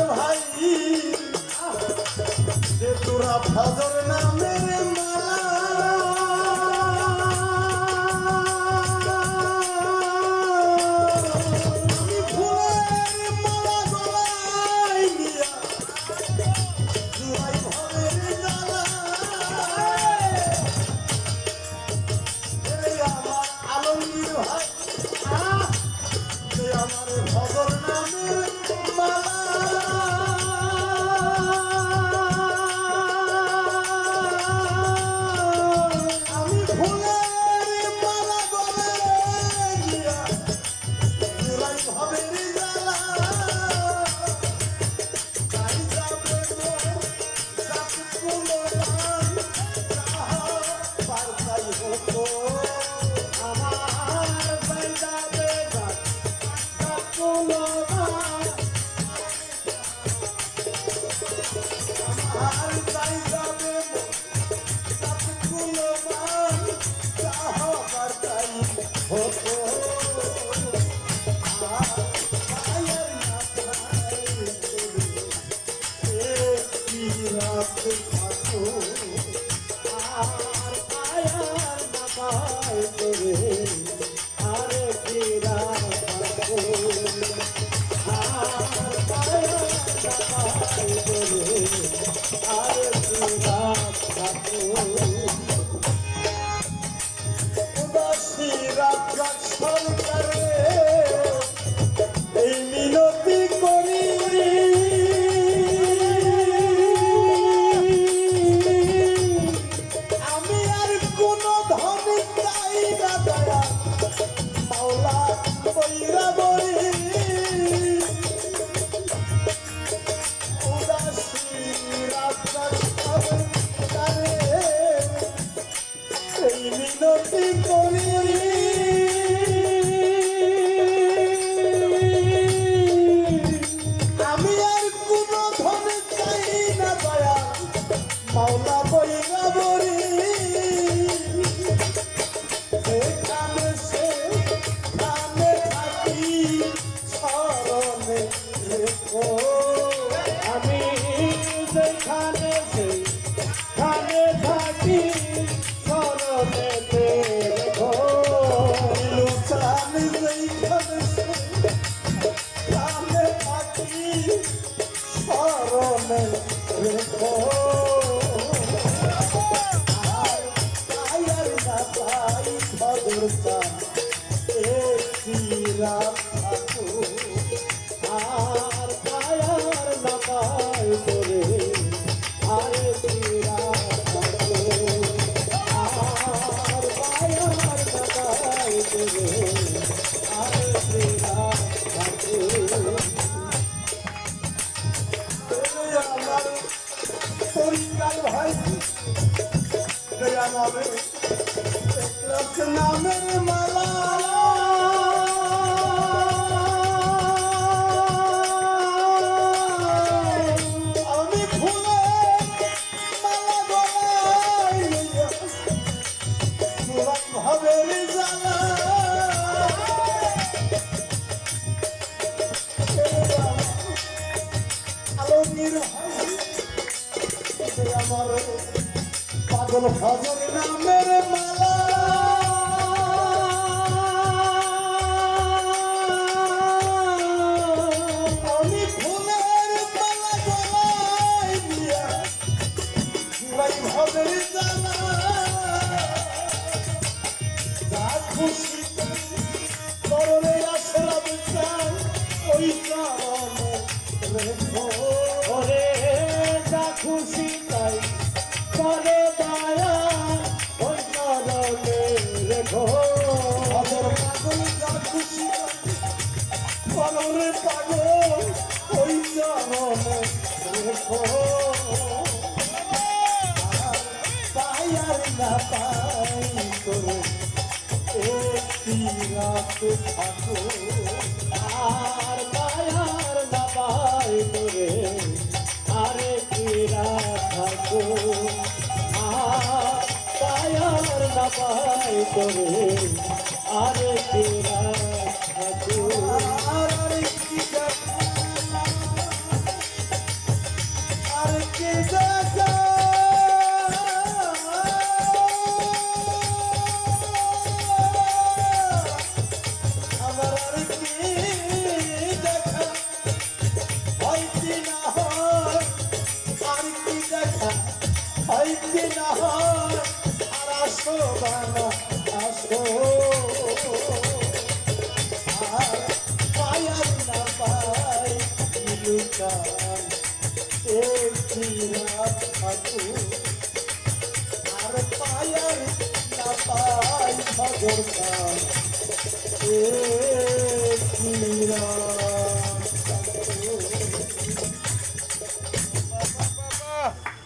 ভাই যে তোরা ভজর নামের মালা আমি ফুলের মালা গলায় দিয়া জুয়াই ভবের জ্বালা আমার আলমগীর ভাই যে আমার ভজর নামের মালা তোরে আরে তেরা ঠাকুর আমার পরিবার ভাই দয়া নামে এক লাখ নামের মালা আমি ফুলের মালা গলায় লইয়া পুরান ভাবের জ্বালা আলমগীর ভাই আমার পাগল ফজর নামের মালা আমি ফুলের মালা গলায় দিয়া জুড়াই ভবের জ্বালা যা খুশি করলে আশ্রম চাই ওই চরণে রেখো ওরে যা খুশি তাই করে দয়া ওই চরণে রেখো আমার পাগল যা খুশি করলে পাগল ওই চরণে রেখো পাই আর না পাই করে একটি রাত থাকো আর মায়ার না পাই তোরে আরে কিরা ঠাকুর আর মায়ার না পাই তোরে আরে কিরা ঠাকুর আর কি দেখা আর কি দেখা আমার আর কি দেখা হয় কি না হয় আর কি দেখা হয় কি না হয় আর আসো বানা আসো আর পাই আর না পাই লুকান একটি রাত ঠাকুর আর পাই আর না পাই ভগবান একটি রাত